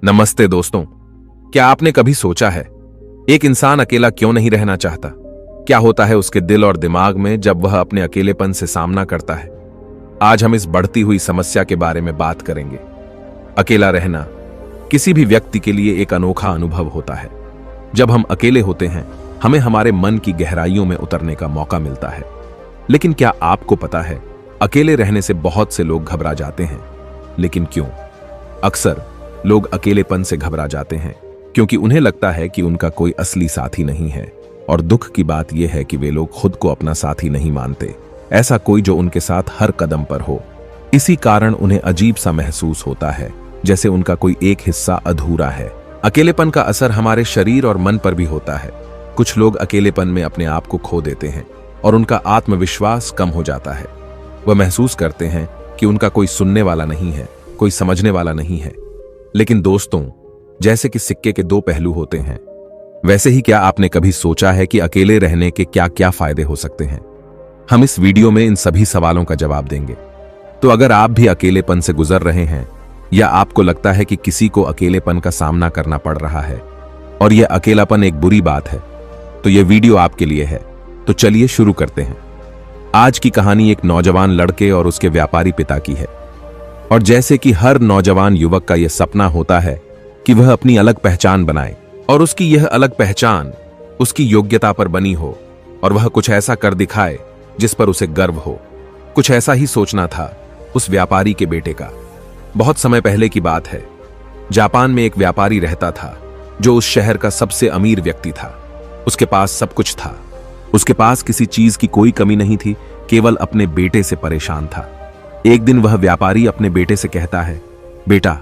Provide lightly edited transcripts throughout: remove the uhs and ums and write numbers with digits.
नमस्ते दोस्तों। क्या आपने कभी सोचा है एक इंसान अकेला क्यों नहीं रहना चाहता? क्या होता है उसके दिल और दिमाग में जब वह अपने अकेलेपन से सामना करता है? आज हम इस बढ़ती हुई समस्या के बारे में बात करेंगे। अकेला रहना किसी भी व्यक्ति के लिए एक अनोखा अनुभव होता है। जब हम अकेले होते हैं हमें हमारे मन की गहराइयों में उतरने का मौका मिलता है। लेकिन क्या आपको पता है अकेले रहने से बहुत से लोग घबरा जाते हैं। लेकिन क्यों? अक्सर लोग अकेलेपन से घबरा जाते हैं क्योंकि उन्हें लगता है कि उनका कोई असली साथी नहीं है। और दुख की बात यह है कि वे लोग खुद को अपना साथी नहीं मानते, ऐसा कोई जो उनके साथ हर कदम पर हो। इसी कारण उन्हें अजीब सा महसूस होता है, जैसे उनका कोई एक हिस्सा अधूरा है। अकेलेपन का असर हमारे शरीर और मन पर भी होता है। कुछ लोग अकेलेपन में अपने आप को खो देते हैं और उनका आत्मविश्वास कम हो जाता है। वह महसूस करते हैं कि उनका कोई सुनने वाला नहीं है, कोई समझने वाला नहीं है। लेकिन दोस्तों, जैसे कि सिक्के के दो पहलू होते हैं, वैसे ही क्या आपने कभी सोचा है कि अकेले रहने के क्या क्या फायदे हो सकते हैं? हम इस वीडियो में इन सभी सवालों का जवाब देंगे। तो अगर आप भी अकेलेपन से गुजर रहे हैं या आपको लगता है कि किसी को अकेलेपन का सामना करना पड़ रहा है और यह अकेलापन एक बुरी बात है, तो यह वीडियो आपके लिए है। तो चलिए शुरू करते हैं। आज की कहानी एक नौजवान लड़के और उसके व्यापारी पिता की है। और जैसे कि हर नौजवान युवक का यह सपना होता है कि वह अपनी अलग पहचान बनाए और उसकी यह अलग पहचान उसकी योग्यता पर बनी हो और वह कुछ ऐसा कर दिखाए जिस पर उसे गर्व हो। कुछ ऐसा ही सोचना था उस व्यापारी के बेटे का। बहुत समय पहले की बात है। जापान में एक व्यापारी रहता था जो उस शहर का सबसे अमीर व्यक्ति था। उसके पास सब कुछ था। उसके पास किसी चीज की कोई कमी नहीं थी, केवल अपने बेटे से परेशान था। एक दिन वह व्यापारी अपने बेटे से कहता है, बेटा,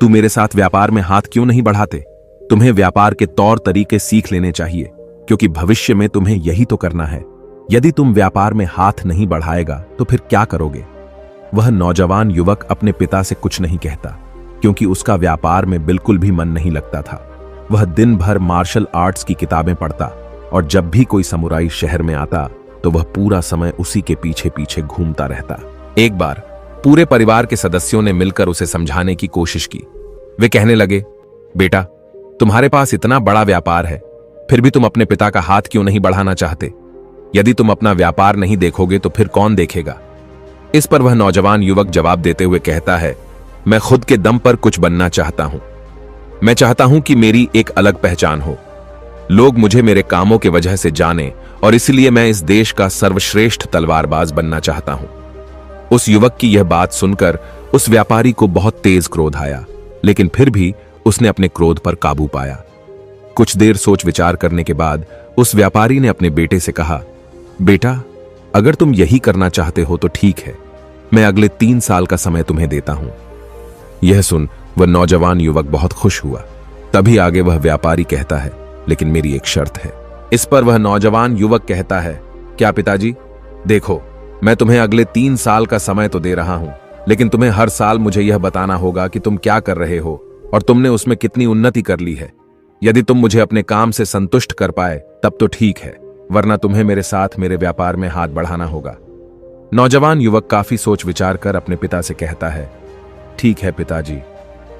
तू मेरे साथ व्यापार में हाथ क्यों नहीं बढ़ाते? तुम्हें व्यापार के तौर तरीके सीख लेने चाहिए, क्योंकि भविष्य में तुम्हें यही तो करना है। यदि तुम व्यापार में हाथ नहीं बढ़ाएगा तो फिर क्या करोगे? वह नौजवान युवक अपने पिता से कुछ नहीं कहता, क्योंकि उसका व्यापार में बिल्कुल भी मन नहीं लगता था। वह दिन भर मार्शल आर्ट्स की किताबें पढ़ता और जब भी कोई समुराई शहर में आता तो वह पूरा समय उसी के पीछे पीछे घूमता रहता। एक बार पूरे परिवार के सदस्यों ने मिलकर उसे समझाने की कोशिश की। वे कहने लगे, बेटा, तुम्हारे पास इतना बड़ा व्यापार है, फिर भी तुम अपने पिता का हाथ क्यों नहीं बढ़ाना चाहते? यदि तुम अपना व्यापार नहीं देखोगे तो फिर कौन देखेगा? इस पर वह नौजवान युवक जवाब देते हुए कहता है, मैं खुद के दम पर कुछ बनना चाहता हूं। मैं चाहता हूं कि मेरी एक अलग पहचान हो। लोग मुझे मेरे कामों के वजह से जाने और इसलिए मैं इस देश का सर्वश्रेष्ठ तलवारबाज बनना चाहता हूं। उस युवक की यह बात सुनकर उस व्यापारी को बहुत तेज क्रोध आया, लेकिन फिर भी उसने अपने क्रोध पर काबू पाया। कुछ देर सोच विचार करने के बाद उस व्यापारी ने अपने बेटे से कहा, बेटा, अगर तुम यही करना चाहते हो तो ठीक है, मैं अगले 3 साल का समय तुम्हें देता हूं। यह सुन वह नौजवान युवक बहुत खुश हुआ। तभी आगे वह व्यापारी कहता है, लेकिन मेरी एक शर्त है। इस पर वह नौजवान युवक कहता है, क्या पिताजी? देखो, मैं तुम्हें अगले 3 साल का समय तो दे रहा हूं, लेकिन तुम्हें हर साल मुझे यह बताना होगा कि तुम क्या कर रहे हो और तुमने उसमें कितनी उन्नति कर ली है। यदि तुम मुझे अपने काम से संतुष्ट कर पाए तब तो ठीक है, वरना तुम्हें मेरे साथ मेरे व्यापार में हाथ बढ़ाना होगा। नौजवान युवक काफी सोच विचार कर अपने पिता से कहता है, ठीक है पिताजी,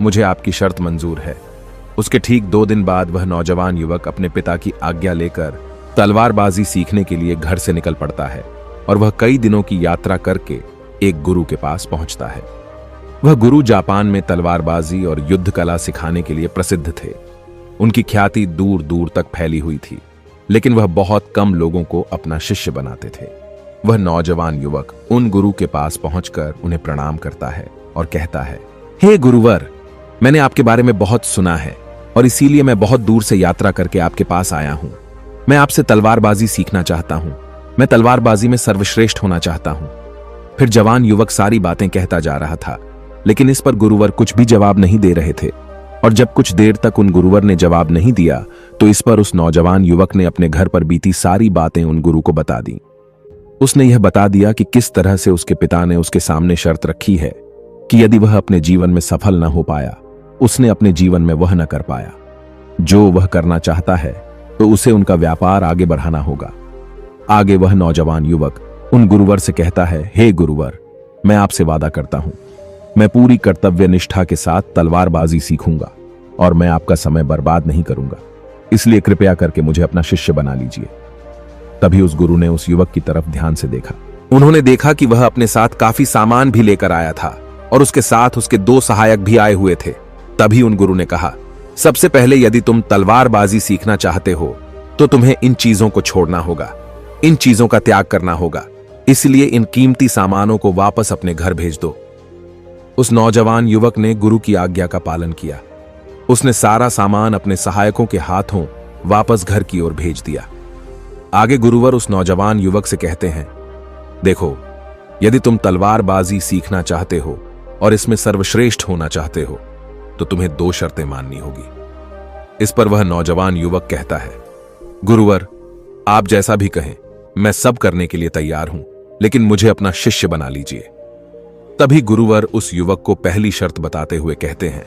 मुझे आपकी शर्त मंजूर है। उसके ठीक 2 दिन बाद वह नौजवान युवक अपने पिता की आज्ञा लेकर तलवारबाजी सीखने के लिए घर से निकल पड़ता है और वह कई दिनों की यात्रा करके एक गुरु के पास पहुंचता है। वह गुरु जापान में तलवारबाजी और युद्ध कला सिखाने के लिए प्रसिद्ध थे। उनकी ख्याति दूर दूर तक फैली हुई थी, लेकिन वह बहुत कम लोगों को अपना शिष्य बनाते थे। वह नौजवान युवक उन गुरु के पास पहुंचकर उन्हें प्रणाम करता है और कहता है, हे गुरुवर, मैंने आपके बारे में बहुत सुना है और इसीलिए मैं बहुत दूर से यात्रा करके आपके पास आया हूं। मैं आपसे तलवारबाजी सीखना चाहता हूं। मैं तलवारबाजी में सर्वश्रेष्ठ होना चाहता हूं। फिर जवान युवक सारी बातें कहता जा रहा था, लेकिन इस पर गुरुवर कुछ भी जवाब नहीं दे रहे थे। और जब कुछ देर तक उन गुरुवर ने जवाब नहीं दिया तो इस पर उस नौजवान युवक ने अपने घर पर बीती सारी बातें उन गुरु को बता दी। उसने यह बता दिया कि किस तरह से उसके पिता ने उसके सामने शर्त रखी है कि यदि वह अपने जीवन में सफल न हो पाया, उसने अपने जीवन में वह न कर पाया जो वह करना चाहता है, तो उसे उनका व्यापार आगे बढ़ाना होगा। आगे वह नौजवान युवक उन गुरुवर से कहता है, हे गुरुवर, मैं आपसे वादा करता हूं, मैं पूरी कर्तव्य निष्ठा के साथ तलवारबाजी सीखूंगा और मैं आपका समय बर्बाद नहीं करूंगा, इसलिए कृपया करके मुझे अपना शिष्य बना लीजिए। तभी उस गुरु ने उस युवक की तरफ ध्यान से देखा। उन्होंने देखा कि वह अपने साथ काफी सामान भी लेकर आया था और उसके साथ उसके 2 सहायक भी आए हुए थे। तभी उन गुरु ने कहा, सबसे पहले यदि तुम तलवारबाजी सीखना चाहते हो तो तुम्हें इन चीजों को छोड़ना होगा, इन चीजों का त्याग करना होगा, इसलिए इन कीमती सामानों को वापस अपने घर भेज दो। उस नौजवान युवक ने गुरु की आज्ञा का पालन किया। उसने सारा सामान अपने सहायकों के हाथों वापस घर की ओर भेज दिया। आगे गुरुवर उस नौजवान युवक से कहते हैं, देखो, यदि तुम तलवारबाजी सीखना चाहते हो और इसमें सर्वश्रेष्ठ होना चाहते हो तो तुम्हें 2 शर्तें माननी होगी। इस पर वह नौजवान युवक कहता है, गुरुवर, आप जैसा भी कहें, मैं सब करने के लिए तैयार हूं, लेकिन मुझे अपना शिष्य बना लीजिए। तभी गुरुवर उस युवक को पहली शर्त बताते हुए कहते हैं,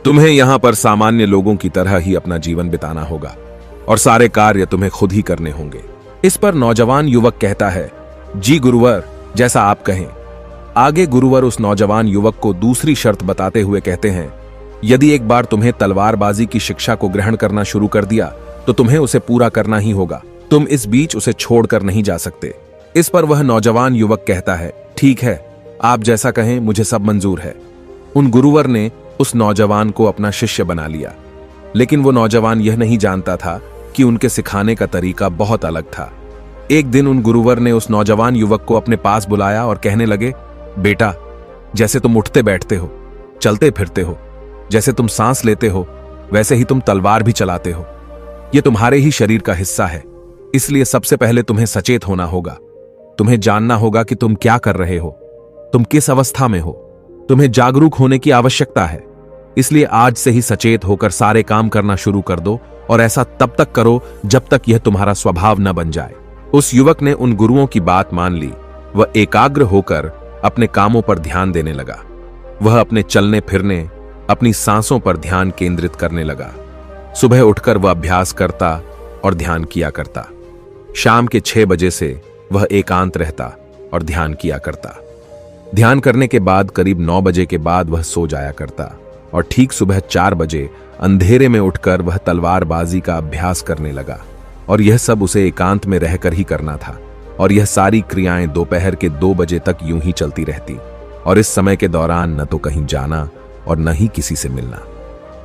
तुम्हें यहां पर सामान्य लोगों की तरह ही अपना जीवन बिताना होगा और सारे कार्य तुम्हें खुद ही करने होंगे। इस पर नौजवान युवक कहता है, जी गुरुवर, जैसा आप कहें। आगे गुरुवर उस नौजवान युवक को दूसरी शर्त बताते हुए कहते हैं, यदि एक बार तुम्हें तलवारबाजी की शिक्षा को ग्रहण करना शुरू कर दिया तो तुम्हें उसे पूरा करना ही होगा, तुम इस बीच उसे छोड़कर नहीं जा सकते। इस पर वह नौजवान युवक कहता है, ठीक है, आप जैसा कहें, मुझे सब मंजूर है। उन गुरुवर ने उस नौजवान को अपना शिष्य बना लिया, लेकिन वो नौजवान यह नहीं जानता था कि उनके सिखाने का तरीका बहुत अलग था। एक दिन उन गुरुवर ने उस नौजवान युवक को अपने पास बुलाया और कहने लगे, बेटा, जैसे तुम उठते बैठते हो, चलते फिरते हो, जैसे तुम सांस लेते हो, वैसे ही तुम तलवार भी चलाते हो। यह तुम्हारे ही शरीर का हिस्सा है, इसलिए सबसे पहले तुम्हें सचेत होना होगा। तुम्हें जानना होगा कि तुम क्या कर रहे हो, तुम किस अवस्था में हो। तुम्हें जागरूक होने की आवश्यकता है, इसलिए आज से ही सचेत होकर सारे काम करना शुरू कर दो और ऐसा तब तक करो जब तक यह तुम्हारा स्वभाव न बन जाए। उस युवक ने उन गुरुओं की बात मान ली। वह एकाग्र होकर अपने कामों पर ध्यान देने लगा। वह अपने चलने फिरने, अपनी सांसों पर ध्यान केंद्रित करने लगा। सुबह उठकर वह अभ्यास करता और ध्यान किया करता। शाम के 6 बजे से वह एकांत रहता और ध्यान किया करता। ध्यान करने के बाद करीब 9 बजे के बाद वह सो जाया करता और ठीक सुबह 4 बजे अंधेरे में उठकर वह तलवारबाजी का अभ्यास करने लगा। और यह सब उसे एकांत में रहकर ही करना था और यह सारी क्रियाएं दोपहर के 2 बजे तक यूं ही चलती रहती और इस समय के दौरान न तो कहीं जाना और न ही किसी से मिलना।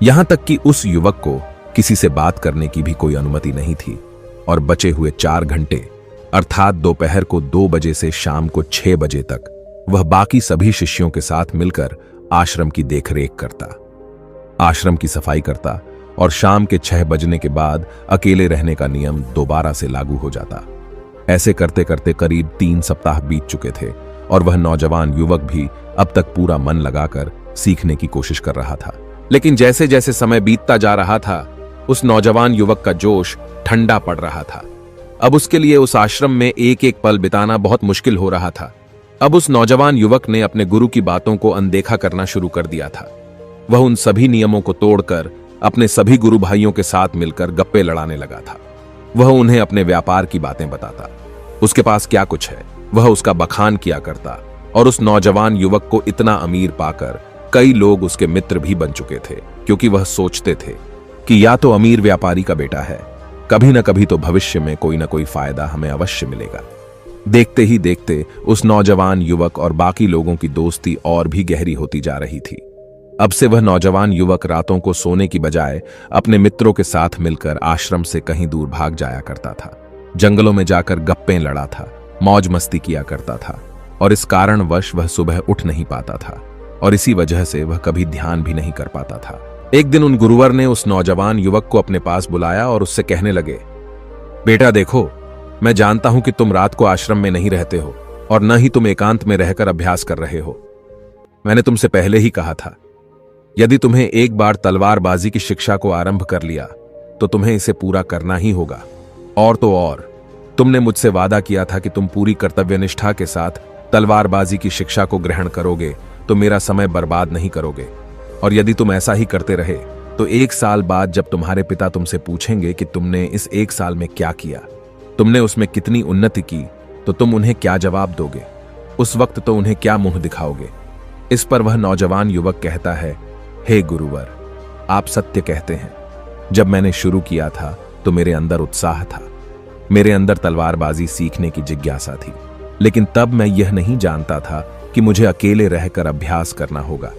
यहां तक कि उस युवक को किसी से बात करने की भी कोई अनुमति नहीं थी और बचे हुए 4 घंटे अर्थात दोपहर को 2 बजे से शाम को 6 बजे तक वह बाकी सभी शिष्यों के साथ मिलकर आश्रम की देखरेख करता, आश्रम की सफाई करता और शाम के 6 बजने के बाद अकेले रहने का नियम दोबारा से लागू हो जाता। ऐसे करते करते करीब 3 सप्ताह बीत चुके थे और वह नौजवान युवक भी अब तक पूरा मन लगाकर सीखने की कोशिश कर रहा था। लेकिन जैसे जैसे समय बीतता जा रहा था, उस नौजवान युवक का जोश ठंडा पड़ रहा था। अब उसके लिए उस आश्रम में एक एक पल बिताना बहुत मुश्किल हो रहा था। अब उस नौजवान युवक ने अपने गुरु की बातों को अनदेखा करना शुरू कर दिया था। वह उन सभी नियमों को तोड़कर अपने सभी गुरु भाइयों के साथ मिलकर गप्पे लड़ाने लगा था। वह उन्हें अपने व्यापार की बातें बताता, उसके पास क्या कुछ है, वह उसका बखान किया करता और उस नौजवान युवक को इतना अमीर पाकर कई लोग उसके मित्र भी बन चुके थे, क्योंकि वह सोचते थे कि या तो अमीर व्यापारी का बेटा है, कभी न कभी तो भविष्य में कोई न कोई फायदा हमें अवश्य मिलेगा। देखते ही देखते उस नौजवान युवक और बाकी लोगों की दोस्ती और भी गहरी होती जा रही थी। अब से वह नौजवान युवक रातों को सोने की बजाय अपने मित्रों के साथ मिलकर आश्रम से कहीं दूर भाग जाया करता था। जंगलों में जाकर गप्पे लड़ा था, मौज मस्ती किया करता था और इस कारणवश वह सुबह उठ नहीं पाता था और इसी वजह से वह कभी ध्यान भी नहीं कर पाता था। एक दिन उन गुरुवर ने उस नौजवान युवक को अपने पास बुलाया और उससे कहने लगे, बेटा देखो, मैं जानता हूं कि तुम रात को आश्रम में नहीं रहते हो और न ही तुम एकांत में रहकर अभ्यास कर रहे हो। मैंने तुमसे पहले ही कहा था, यदि तुम्हें एक बार तलवारबाजी की शिक्षा को आरंभ कर लिया तो तुम्हें इसे पूरा करना ही होगा। और तो और, तुमने मुझसे वादा किया था कि तुम पूरी कर्तव्यनिष्ठा के साथ तलवारबाजी की शिक्षा को ग्रहण करोगे तो मेरा समय बर्बाद नहीं करोगे। और यदि तुम ऐसा ही करते रहे तो 1 साल बाद जब तुम्हारे पिता तुमसे पूछेंगे कि तुमने इस 1 साल में क्या किया, तुमने उसमें कितनी उन्नति की, तो तुम उन्हें क्या जवाब दोगे? उस वक्त तो उन्हें क्या मुंह दिखाओगे? इस पर वह नौजवान युवक कहता है, हे गुरुवर, आप सत्य कहते हैं। जब मैंने शुरू किया था तो मेरे अंदर उत्साह था, मेरे अंदर तलवारबाजी सीखने की जिज्ञासा थी, लेकिन तब मैं यह नहीं जानता था कि मुझे अकेले रहकर अभ्यास करना होगा।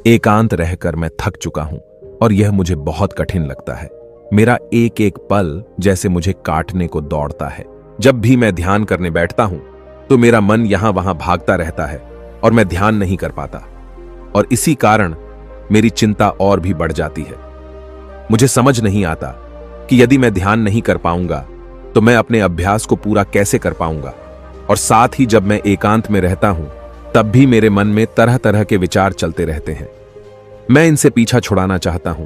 एकांत रहकर मैं थक चुका हूं और यह मुझे बहुत कठिन लगता है। मेरा एक एक पल जैसे मुझे काटने को दौड़ता है। जब भी मैं ध्यान करने बैठता हूं तो मेरा मन यहां वहां भागता रहता है और मैं ध्यान नहीं कर पाता, और इसी कारण मेरी चिंता और भी बढ़ जाती है। मुझे समझ नहीं आता कि यदि मैं ध्यान नहीं कर पाऊंगा तो मैं अपने अभ्यास को पूरा कैसे कर पाऊंगा। और साथ ही जब मैं एकांत में रहता हूं तब भी मेरे मन में तरह तरह के विचार चलते रहते हैं। मैं इनसे पीछा छुड़ाना चाहता हूं,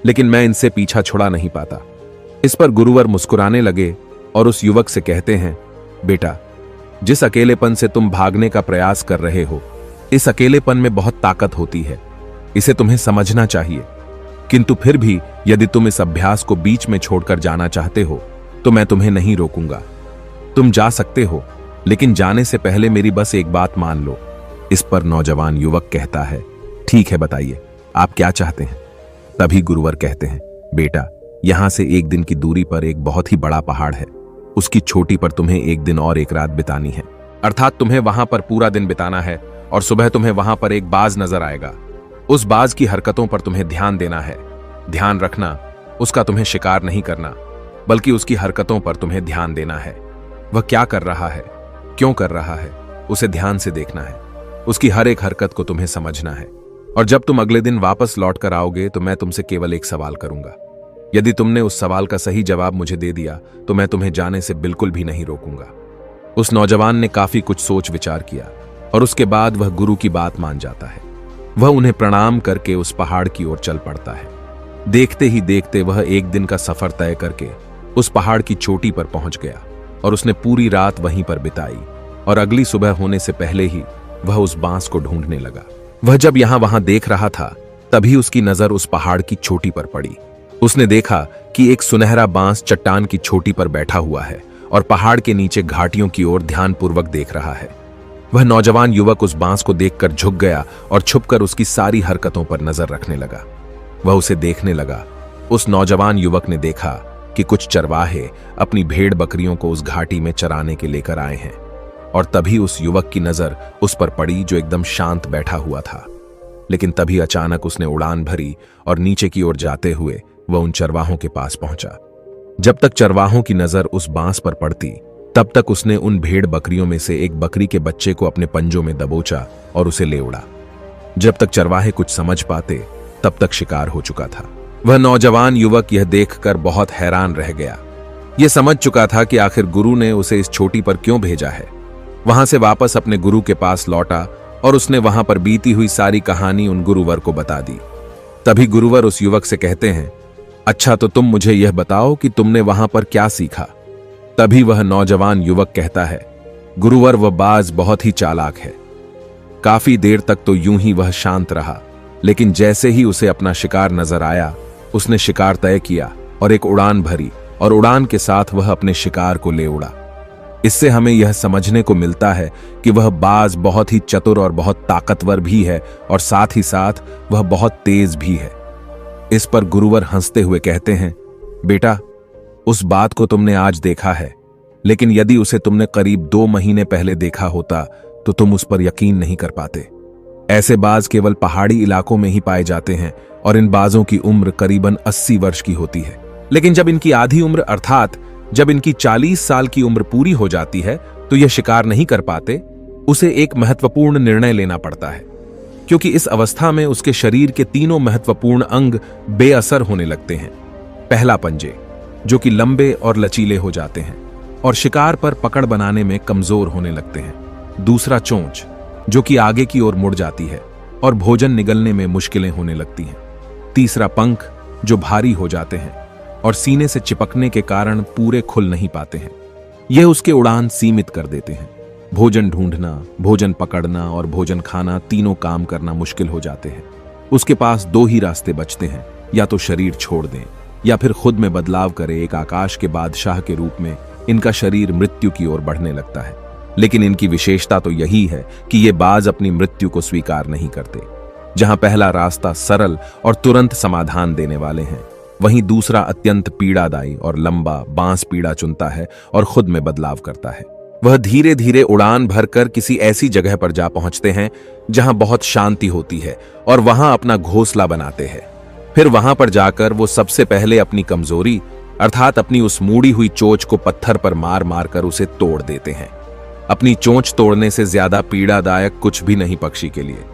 लेकिन मैं इनसे पीछा छुड़ा नहीं पाता। इस पर गुरुवर मुस्कुराने लगे और उस युवक से कहते हैं, बेटा, जिस अकेलेपन से तुम भागने का प्रयास कर रहे हो, इस अकेलेपन में बहुत ताकत होती है। इसे तुम्हें समझना चाहिए। किंतु फिर भी यदि तुम इस अभ्यास को बीच में छोड़कर जाना चाहते हो तो मैं तुम्हें नहीं रोकूंगा। तुम जा सकते हो, लेकिन जाने से पहले मेरी बस एक बात मान लो। इस पर नौजवान युवक कहता है, ठीक है, बताइए आप क्या चाहते हैं। तभी गुरुवर कहते हैं, बेटा, यहां से एक दिन की दूरी पर एक बहुत ही बड़ा पहाड़ है। उसकी चोटी पर तुम्हें एक दिन और एक रात बितानी है। अर्थात तुम्हें वहां पर पूरा दिन बिताना है और सुबह तुम्हें वहां पर एक बाज नजर आएगा। उस बाज की हरकतों पर तुम्हें ध्यान देना है। ध्यान रखना, उसका तुम्हें शिकार नहीं करना, बल्कि उसकी हरकतों पर तुम्हें ध्यान देना है। वह क्या कर रहा है, क्यों कर रहा है, उसे ध्यान से देखना है। उसकी हर एक हरकत को तुम्हें समझना है। और जब तुम अगले दिन वापस लौट कर आओगे तो मैं तुमसे केवल एक सवाल करूंगा। यदि तुमने उस सवाल का सही जवाब मुझे दे दिया तो मैं तुम्हें जाने से बिल्कुल भी नहीं रोकूंगा। उस नौजवान ने काफी कुछ सोच विचार किया और उसके बाद वह गुरु की बात मान जाता है। वह उन्हें प्रणाम करके उस पहाड़ की ओर चल पड़ता है। देखते ही देखते वह एक दिन का सफर तय करके उस पहाड़ की चोटी पर पहुंच गया और उसने पूरी रात वहीं पर बिताई। और अगली सुबह होने से पहले ही वह उस बांस को ढूंढने लगा। वह जब यहां वहां देख रहा था तभी उसकी नजर उस पहाड़ की चोटी पर पड़ी। उसने देखा कि एक सुनहरा बांस चट्टान की चोटी पर बैठा हुआ है और पहाड़ के नीचे घाटियों की ओर ध्यानपूर्वक देख रहा है। वह नौजवान युवक उस बांस को देखकर झुक गया और छुपकर उसकी सारी हरकतों पर नजर रखने लगा। वह उसे देखने लगा। उस नौजवान युवक ने देखा कि कुछ चरवाहे अपनी भेड़ बकरियों को उस घाटी में चराने के लेकर आए हैं, और तभी उस युवक की नजर उस पर पड़ी जो एकदम शांत बैठा हुआ था। लेकिन तभी अचानक उसने उड़ान भरी और नीचे की ओर जाते हुए वह उन चरवाहों के पास पहुंचा। जब तक चरवाहों की नजर उस बांस पर पड़ती तब तक उसने उन भेड़ बकरियों में से एक बकरी के बच्चे को अपने पंजों में दबोचा और उसे ले उड़ा। जब तक चरवाहे कुछ समझ पाते तब तक शिकार हो चुका था। वह नौजवान युवक यह देखकर बहुत हैरान रह गया। यह समझ चुका था कि आखिर गुरु ने उसे इस चोटी पर क्यों भेजा है। वहां से वापस अपने गुरु के पास लौटा और उसने वहां पर बीती हुई सारी कहानी उन गुरुवर को बता दी। तभी गुरुवर उस युवक से कहते हैं, अच्छा, तो तुम मुझे यह बताओ कि तुमने वहां पर क्या सीखा। तभी वह नौजवान युवक कहता है, गुरुवर, वह बाज बहुत ही चालाक है। काफी देर तक तो यूं ही वह शांत रहा, लेकिन जैसे ही उसे अपना शिकार नजर आया उसने शिकार तय किया और एक उड़ान भरी, और उड़ान के साथ वह अपने शिकार को ले उड़ा। इससे हमें यह समझने को मिलता है कि वह बाज बहुत ही चतुर और बहुत ताकतवर भी है, और साथ ही साथ वह बहुत तेज भी है। इस पर गुरुवर हंसते हुए कहते हैं, बेटा, उस बात को तुमने आज देखा है, लेकिन यदि उसे तुमने करीब 2 महीने पहले देखा होता तो तुम उस पर यकीन नहीं कर पाते। ऐसे बाज केवल पहाड़ी इलाकों में ही पाए जाते हैं और इन बाजों की उम्र करीबन 80 वर्ष की होती है। लेकिन जब इनकी आधी उम्र अर्थात जब इनकी 40 साल की उम्र पूरी हो जाती है तो यह शिकार नहीं कर पाते। उसे एक महत्वपूर्ण निर्णय लेना पड़ता है, क्योंकि इस अवस्था में उसके शरीर के 3 महत्वपूर्ण अंग बेअसर होने लगते हैं। पहला, पंजे, जो कि लंबे और लचीले हो जाते हैं और शिकार पर पकड़ बनाने में कमजोर होने लगते हैं। दूसरा, चोंच, जो कि आगे की ओर मुड़ जाती है और भोजन निगलने में मुश्किलें होने लगती हैं। तीसरा, पंख, जो भारी हो जाते हैं और सीने से चिपकने के कारण पूरे खुल नहीं पाते हैं। यह उसके उड़ान सीमित कर देते हैं। भोजन ढूंढना, भोजन पकड़ना और भोजन खाना, तीनों काम करना मुश्किल हो जाते हैं। उसके पास 2 ही रास्ते बचते हैं, या तो शरीर छोड़ दें या फिर खुद में बदलाव करे। एक आकाश के बादशाह के रूप में इनका शरीर मृत्यु की ओर बढ़ने लगता है। लेकिन इनकी विशेषता तो यही है कि ये बाज अपनी मृत्यु को स्वीकार नहीं करते। जहां पहला रास्ता सरल और तुरंत समाधान देने वाले हैं, वहीं दूसरा अत्यंत पीड़ादायी और लंबा बांस पीड़ा चुनता है और खुद में बदलाव करता है। वह धीरे धीरे उड़ान भरकर किसी ऐसी जगह पर जा पहुंचते हैं जहां बहुत शांति होती है और वहां अपना घोंसला बनाते हैं। फिर वहां पर जाकर वो सबसे पहले अपनी कमजोरी अर्थात अपनी उस मुड़ी हुई चोंच को पत्थर पर मार मार कर उसे तोड़ देते हैं। अपनी चोंच तोड़ने से ज्यादा पीड़ादायक कुछ भी नहीं पक्षी के लिए।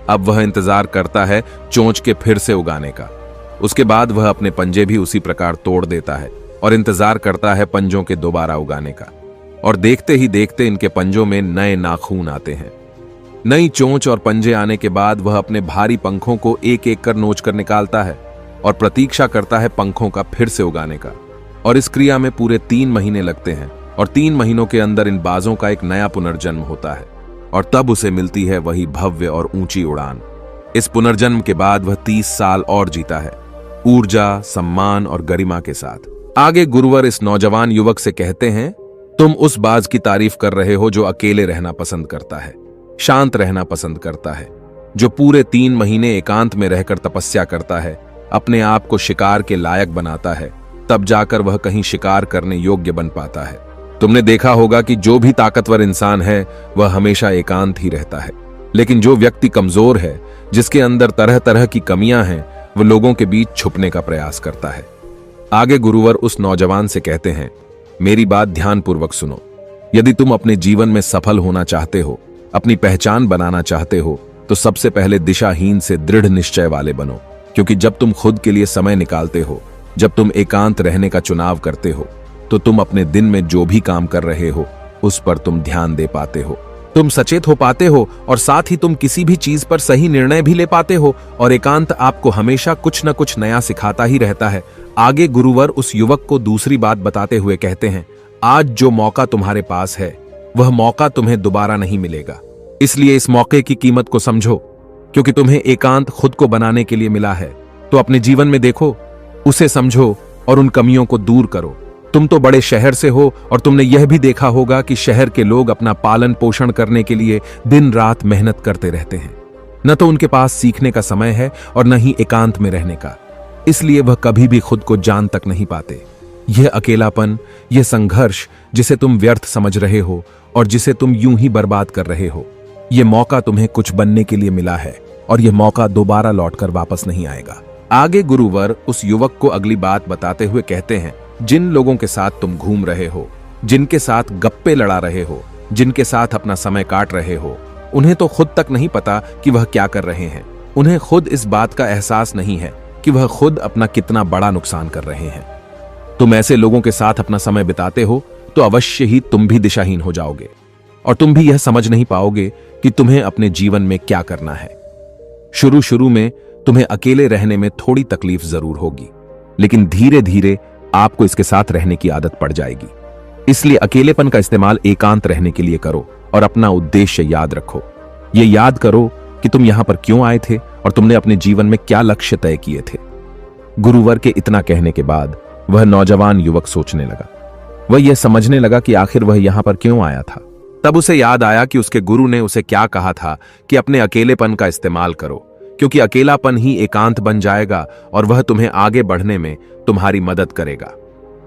अब वह इंतजार करता है चोंच के फिर से उगाने का। उसके बाद वह अपने पंजे भी उसी प्रकार तोड़ देता है और इंतजार करता है पंजों के दोबारा उगाने का। और देखते ही देखते इनके पंजों में नए नाखून आते हैं। नई चोंच और पंजे आने के बाद वह अपने भारी पंखों को एक एक कर नोच कर निकालता है और प्रतीक्षा करता है पंखों का फिर से उगाने का। और इस क्रिया में पूरे 3 महीने लगते हैं और 3 महीनों के अंदर इन बाजों का एक नया पुनर्जन्म होता है और तब उसे मिलती है वही भव्य और ऊंची उड़ान। इस पुनर्जन्म के बाद वह 30 साल और जीता है, ऊर्जा, सम्मान और गरिमा के साथ। आगे गुरुवर इस नौजवान युवक से कहते हैं, तुम उस बाज की तारीफ कर रहे हो जो अकेले रहना पसंद करता है, शांत रहना पसंद करता है, जो पूरे 3 महीने एकांत में रहकर तपस्या करता है, अपने आप को शिकार के लायक बनाता है, तब जाकर वह कहीं शिकार करने योग्य बन पाता है। तुमने देखा होगा कि जो भी ताकतवर इंसान है वह हमेशा एकांत ही रहता है, लेकिन जो व्यक्ति कमजोर है, जिसके अंदर तरह तरह की कमियां हैं, वह लोगों के बीच छुपने का प्रयास करता है। आगे गुरुवर उस नौजवान से कहते हैं, मेरी बात ध्यानपूर्वक सुनो। यदि तुम अपने जीवन में सफल होना चाहते हो, अपनी पहचान बनाना चाहते हो, तो सबसे पहले दिशाहीन से दृढ़ निश्चय वाले बनो। क्योंकि जब तुम खुद के लिए समय निकालते हो, जब तुम एकांत रहने का चुनाव करते हो, तो तुम अपने दिन में जो भी काम कर रहे हो उस पर तुम ध्यान दे पाते हो, तुम सचेत हो पाते हो और साथ ही तुम किसी भी चीज पर सही निर्णय भी ले पाते हो। और एकांत आपको हमेशा कुछ न कुछ नया सिखाता ही रहता है। आगे गुरुवर उस युवक को दूसरी बात बताते हुए कहते हैं, आज जो मौका तुम्हारे पास है वह मौका तुम्हें दोबारा नहीं मिलेगा, इसलिए इस मौके की कीमत को समझो। क्योंकि तुम्हें एकांत खुद को बनाने के लिए मिला है, तो अपने जीवन में देखो, उसे समझो और उन कमियों को दूर करो। तुम तो बड़े शहर से हो और तुमने यह भी देखा होगा कि शहर के लोग अपना पालन पोषण करने के लिए दिन रात मेहनत करते रहते हैं। न तो उनके पास सीखने का समय है और न ही एकांत में रहने का, इसलिए वह कभी भी खुद को जान तक नहीं पाते। यह अकेलापन, यह संघर्ष जिसे तुम व्यर्थ समझ रहे हो और जिसे तुम यूं ही बर्बाद कर रहे हो, यह मौका तुम्हें कुछ बनने के लिए मिला है और यह मौका दोबारा लौटकर वापस नहीं आएगा। आगे गुरुवर उस युवक को अगली बात बताते हुए कहते हैं, जिन लोगों के साथ तुम घूम रहे हो, जिनके साथ गप्पे लड़ा रहे हो, जिनके साथ अपना समय काट रहे हो, उन्हें तो खुद तक नहीं पता कि वह क्या कर रहे हैं। उन्हें खुद इस बात का एहसास नहीं है कि वह खुद अपना कितना बड़ा नुकसान कर रहे हैं। तुम ऐसे लोगों के साथ अपना समय बिताते हो तो अवश्य ही तुम भी दिशाहीन हो जाओगे और तुम भी यह समझ नहीं पाओगे कि तुम्हें अपने जीवन में क्या करना है। शुरू शुरू में तुम्हें अकेले रहने में थोड़ी तकलीफ जरूर होगी, लेकिन धीरे धीरे आपको इसके साथ रहने की आदत पड़ जाएगी। इसलिए अकेलेपन का इस्तेमाल एकांत रहने के लिए करो और अपना उद्देश्य याद रखो। ये याद करो कि तुम यहां पर क्यों आए थे और तुमने अपने जीवन में क्या लक्ष्य तय किए थे। गुरुवर के इतना कहने के बाद वह नौजवान युवक सोचने लगा। वह यह समझने लगा कि आखिर वह यहां पर क्यों आया था। तब उसे याद आया कि उसके गुरु ने उसे क्या कहा था कि अपने अकेलेपन का इस्तेमाल करो, क्योंकि अकेलापन ही एकांत बन जाएगा और वह तुम्हें आगे बढ़ने में तुम्हारी मदद करेगा।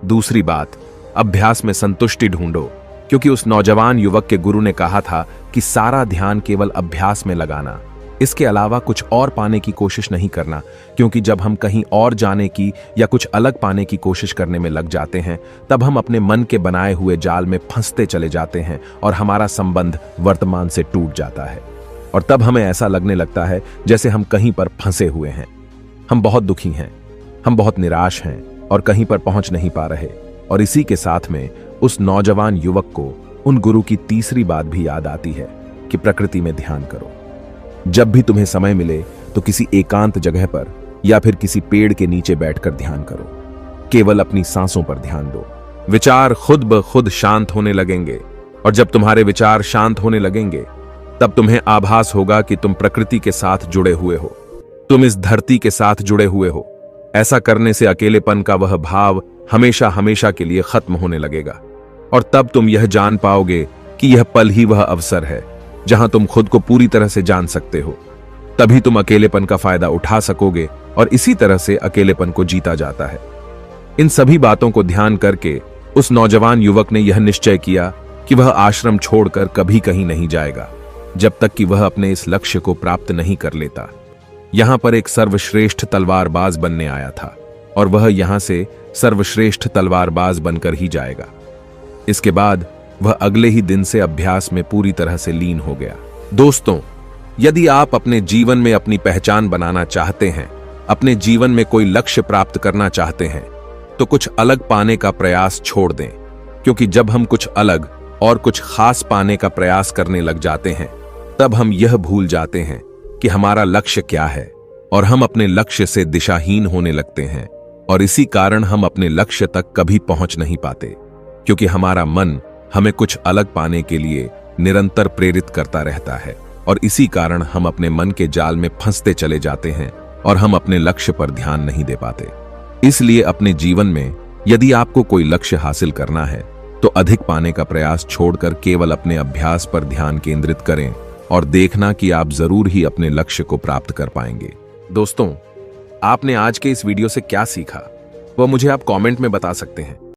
दूसरी बात, अभ्यास में संतुष्टि ढूंढो, क्योंकि उस नौजवान युवक के गुरु ने कहा था कि सारा ध्यान केवल अभ्यास में लगाना, इसके अलावा कुछ और पाने की कोशिश नहीं करना। क्योंकि जब हम कहीं और जाने की या कुछ अलग पाने की कोशिश करने में लग जाते हैं, तब हम अपने मन के बनाए हुए जाल में फंसते चले जाते हैं और हमारा संबंध वर्तमान से टूट जाता है। और तब हमें ऐसा लगने लगता है जैसे हम कहीं पर फंसे हुए हैं। हम बहुत दुखी हैं, हम बहुत निराश हैं और कहीं पर पहुंच नहीं पा रहे। और इसी के साथ में उस नौजवान युवक को उन गुरु की तीसरी बात भी याद आती है कि प्रकृति में ध्यान करो। जब भी तुम्हें समय मिले तो किसी एकांत जगह पर या फिर किसी पेड़ के नीचे बैठकर ध्यान करो। केवल अपनी सांसों पर ध्यान दो। विचार खुद ब खुद शांत होने लगेंगे और जब तुम्हारे विचार शांत होने लगेंगे तब तुम्हें आभास होगा कि तुम प्रकृति के साथ जुड़े हुए हो, तुम इस धरती के साथ जुड़े हुए हो। ऐसा करने से अकेलेपन का वह भाव हमेशा हमेशा के लिए खत्म होने लगेगा और तब तुम यह जान पाओगे कि यह पल ही वह अवसर है जहां तुम खुद को पूरी तरह से जान सकते हो। तभी तुम अकेलेपन का फायदा उठा सकोगे और इसी तरह से अकेलेपन को जीता जाता है। इन सभी बातों को ध्यान करके उस नौजवान युवक ने यह निश्चय किया कि वह आश्रम छोड़कर कभी कहीं नहीं जाएगा जब तक कि वह अपने इस लक्ष्य को प्राप्त नहीं कर लेता। यहां पर एक सर्वश्रेष्ठ तलवारबाज बनने आया था और वह यहां से सर्वश्रेष्ठ तलवारबाज बनकर ही जाएगा। इसके बाद वह अगले ही दिन से अभ्यास में पूरी तरह से लीन हो गया। दोस्तों, यदि आप अपने जीवन में अपनी पहचान बनाना चाहते हैं, अपने जीवन में कोई लक्ष्य प्राप्त करना चाहते हैं, तो कुछ अलग पाने का प्रयास छोड़ दें, क्योंकि जब हम कुछ अलग और कुछ खास पाने का प्रयास करने लग जाते हैं, तब हम यह भूल जाते हैं कि हमारा लक्ष्य क्या है और हम अपने लक्ष्य से दिशाहीन होने लगते हैं और इसी कारण हम अपने लक्ष्य तक कभी पहुंच नहीं पाते, क्योंकि हमारा मन हमें कुछ अलग पाने के लिए निरंतर प्रेरित करता रहता है और इसी कारण हम अपने मन के जाल में फंसते चले जाते हैं और हम अपने लक्ष्य पर ध्यान नहीं दे पाते। इसलिए अपने जीवन में यदि आपको कोई लक्ष्य हासिल करना है तो अधिक पाने का प्रयास छोड़कर केवल अपने अभ्यास पर ध्यान केंद्रित करें और देखना कि आप जरूर ही अपने लक्ष्य को प्राप्त कर पाएंगे। दोस्तों, आपने आज के इस वीडियो से क्या सीखा वह मुझे आप कमेंट में बता सकते हैं।